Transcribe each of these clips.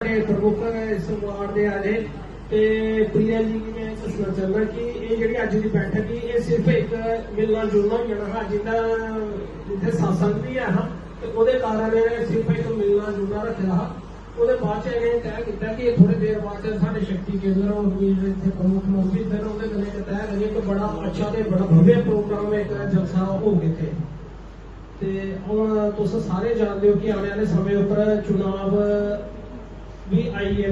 प्रमुख इस वार्ड के आए ते प्रिया जी की मैं दसना चाहना कि ये जी अज की बैठक ही ये सिर्फ एक मिलना जुलना ही जाना हा जिंदा जिथे सत्संग भी है तो वो कारण सिर्फ एक मिलना जुलना रखे हा ਉਹਦੇ ਬਾਅਦ ਇਹਨੇ ਤੈਅ ਕੀਤਾ ਕਿ ਥੋੜੇ ਦੇਰ ਬਾਅਦ ਸਾਡੇ ਸ਼ਕਤੀ ਕੇਂਦਰ और ਇੱਥੇ ਪ੍ਰਮੁੱਖ ਮੰਤਰੀ ਸਨ ਉਹਦੇ ਨਾਲ ਤੈਅ ਕਰੀਏ ਕਿ ਬੜਾ ਅੱਛਾ ਤੇ ਬੜਾ ਭव्य ਪ੍ਰੋਗਰਾਮ ਇੱਕ ਜਲਸਾ ਹੋਵੇ ਇੱਥੇ ਤੇ ਹੁਣ ਤੁਸੀਂ ਸਾਰੇ ਜਾਣਦੇ ਹੋ ਕਿ ਆਉਣ ਵਾਲੇ ਸਮੇਂ ਉੱਪਰ ਚੁਣਾਵ भी आई है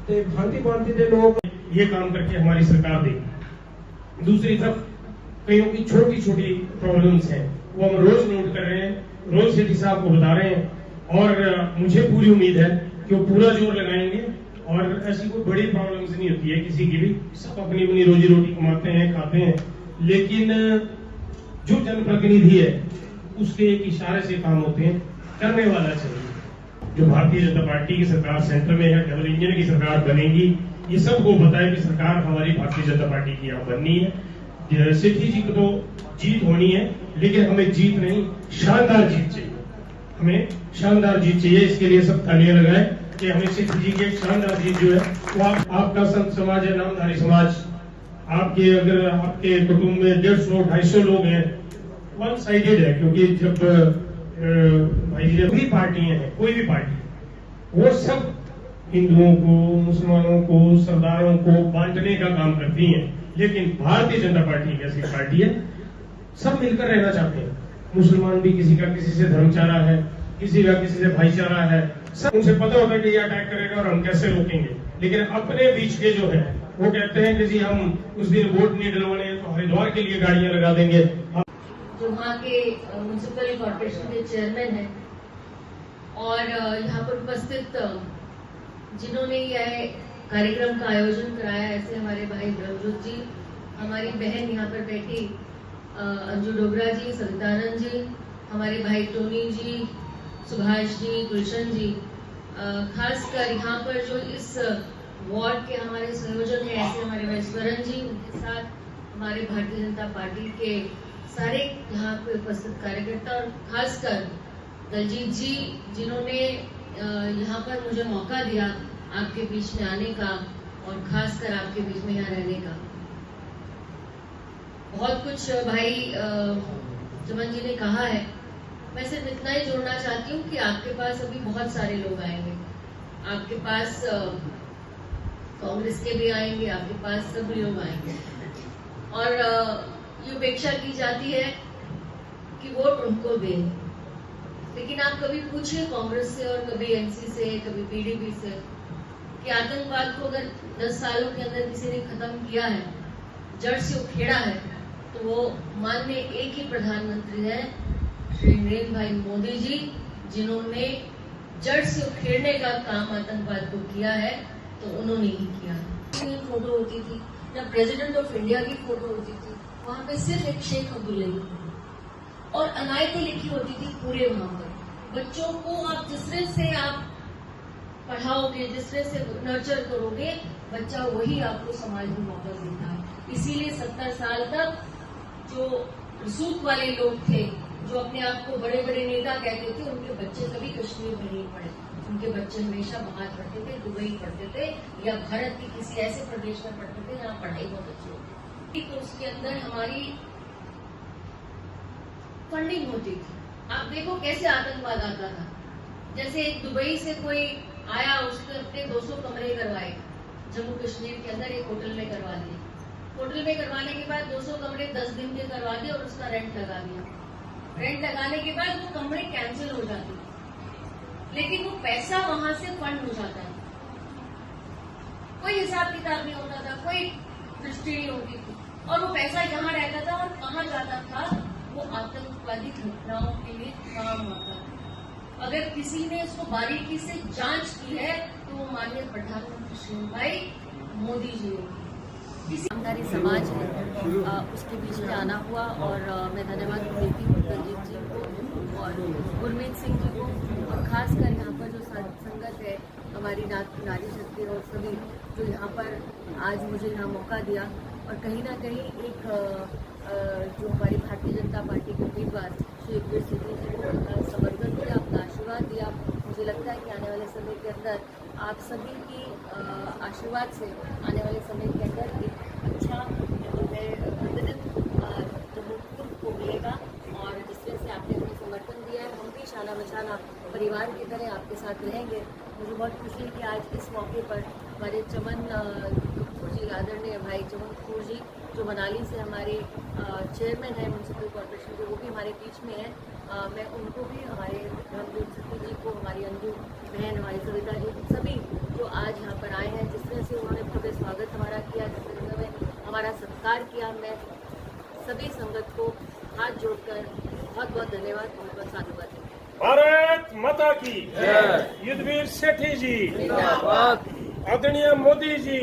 तो भांति भांति के लोग ये काम करके हमारी सरकार देगी। दूसरी तरफ कईयों की छोटी छोटी प्रॉब्लम्स हैं वो हम रोज नोट कर रहे हैं, रोज सिटी साहब को बता रहे हैं और मुझे पूरी उम्मीद है कि वो पूरा जोर लगाएंगे और ऐसी कोई बड़ी प्रॉब्लम्स नहीं होती है किसी की भी, सब अपनी अपनी रोजी रोटी कमाते हैं खाते हैं, लेकिन जो जनप्रतिनिधि है उसके एक इशारे से काम होते हैं, करने वाला चाहिए। जो भारतीय जनता पार्टी की सरकार सेंटर में है, डबल इंजन की सरकार बनेगी, ये सबको पता है कि सरकार हमारी भारतीय जनता पार्टी की यहाँ बननी है। सेठी जी को तो जीत होनी है, लेकिन हमें जीत नहीं शानदार जीत चाहिए, हमें शानदार जीत चाहिए। इसके लिए सब तालियां लगाएं कि हमें सेठी जी की शानदार जीत जो है वो आपका संत समाज है, नामधारी समाज, आपके अगर आपके कुटुंब में 150-250 लोग हैं, वन साइडेड है, क्योंकि जब भाई जी भी पार्टियां हैं, कोई भी पार्टी वो सब हिंदुओं को, मुसलमानों को, सरदारों को बांटने का काम करती हैं, लेकिन भारतीय जनता पार्टी एक ऐसी पार्टी है सब मिलकर रहना चाहते हैं। मुसलमान भी किसी का किसी से धर्मचारा है, किसी का किसी से भाईचारा है, सब उनसे पता होता है कि ये अटैक करेगा और हम कैसे रोकेंगे, लेकिन अपने बीच के जो है वो कहते हैं कि जी हम उस दिन वोट नहीं डलवाने तो हरिद्वार के लिए गाड़ियां लगा देंगे। जो वहाँ के म्यूनिसिपल कॉर्पोरेशन के चेयरमैन हैं और यहाँ पर उपस्थित जिन्होंने यह कार्यक्रम का आयोजन कराया, ऐसे हमारे भाई ब्रह्मजोत जी, हमारी बहन यहाँ पर बैठी अंजू डोगरा जी, सवितानंद जी, हमारे भाई टोनी जी, सुभाष जी, गुलशन जी, खासकर यहाँ पर जो इस वार्ड के हमारे संयोजक हैं ऐसे हमारे भाई स्वरण जी, उनके साथ हमारे भारतीय जनता पार्टी के सारे यहाँ पे उपस्थित कार्यकर्ता और खासकर दलजीत जी जिन्होंने यहाँ पर मुझे मौका दिया आपके बीच में आने का और खासकर आपके बीच में यहाँ रहने का। बहुत कुछ भाई चमन जी ने कहा है, मैं सिर्फ इतना ही जोड़ना चाहती हूँ कि आपके पास अभी बहुत सारे लोग आएंगे, आपके पास कांग्रेस के भी आएंगे, आपके पास सभी लोग आएंगे और ये अपेक्षा की जाती है कि वोट उनको दें, लेकिन आप कभी पूछिए कांग्रेस से और कभी एनसी से, कभी पीडीपी से कि आतंकवाद को अगर 10 सालों के अंदर किसी ने खत्म किया है, जड़ से उखेड़ा है, तो वो माननीय एक ही प्रधानमंत्री है श्री नरेंद्र भाई मोदी जी, जिन्होंने जड़ से उखेड़ने का काम आतंकवाद को किया है, तो उन्होंने ही किया है। फोटो होती थी या प्रेसिडेंट ऑफ इंडिया की फोटो होती थी, वहां पे सिर्फ एक शेख अब्दुल्ला और अनायतें लिखी होती थी पूरे वहां पर। बच्चों को आप जिस तरह से आप पढ़ाओगे, जिस तरह से नर्चर करोगे, बच्चा वही आपको समाज में वापस देता है। इसीलिए 70 साल तक जो रसूख वाले लोग थे, जो अपने आप को बड़े बड़े नेता कहते थे, उनके बच्चे कभी कश्मीर में नहीं पढ़े, उनके बच्चे हमेशा बाहर पढ़ते थे, दुबई पढ़ते थे या भारत के किसी ऐसे प्रदेश में पढ़ते थे जहाँ पढ़ाई बहुत अच्छी होती थी। तो उसके अंदर हमारी फंडिंग होती थी। आप देखो कैसे आतंकवाद आता था, जैसे दुबई से कोई आया, उसके अपने 200 कमरे करवाए जम्मू कश्मीर के अंदर एक होटल में करवा दिए। होटल में करवाने के बाद 200 कमरे 10 दिन के करवा दिए और उसका रेंट लगा दिया। रेंट लगाने के बाद वो कमरे कैंसिल हो जाते, लेकिन वो पैसा वहां से फंड हो जाता है। कोई हिसाब किताब नहीं होता था, कोई दृष्टि नहीं होती थी, और वो पैसा यहाँ रहता था और कहाँ जाता था, वो आतंकवादी घटनाओं के लिए काम आता था। अगर किसी ने इसको बारीकी से जांच की है तो वो माननीय प्रधानमंत्री श्री भाई मोदी जी ने। नामधारी समाज है उसके बीच में आना हुआ और मैं धन्यवाद देती हूँ दलजीत जी को और गुरमीत सिंह जी को, और खासकर यहाँ पर जो संगत है हमारी नारी शक्ति और सभी जो यहाँ पर आज मुझे यहाँ मौका दिया, और कहीं ना कहीं एक जो हमारी भारतीय जनता पार्टी के उम्मीदवार श्री सेठी जी को समर्थन दिया, अपना आशीर्वाद दिया। मुझे लगता है कि आने वाले समय के अंदर आप सभी की आशीर्वाद से आने वाले समय के अंदर एक अच्छा जो है प्रतिनिधित्व जम्मू को मिलेगा और जिसमें से आपने हमें समर्थन दिया है, हम भी शाना बशाना परिवार की तरह आपके साथ रहेंगे। मुझे बहुत खुशी है कि आज इस मौके पर हमारे चमन कपूर जी, आदरणीय भाई चमन कपूर जी, जो मनाली से हमारे चेयरमैन हैं म्यूनसिपल कॉर्पोरेशन के, वो भी हमारे बीच में हैं। मैं उनको भी, हमारे धर्मवीर सती जी को, हमारी अंजू बहन, हमारी सविता जी, सभी जो आज यहाँ पर आए हैं, जिस तरह से उन्होंने भव्य स्वागत हमारा किया, जिस तरह से हमारा सत्कार किया, मैं सभी संगत को हाथ जोड़कर बहुत बहुत धन्यवाद, बहुत बहुत साधुवाद देती हूं। भारत माता की युद्धवीर सेठी जी, आदरणीय मोदी जी,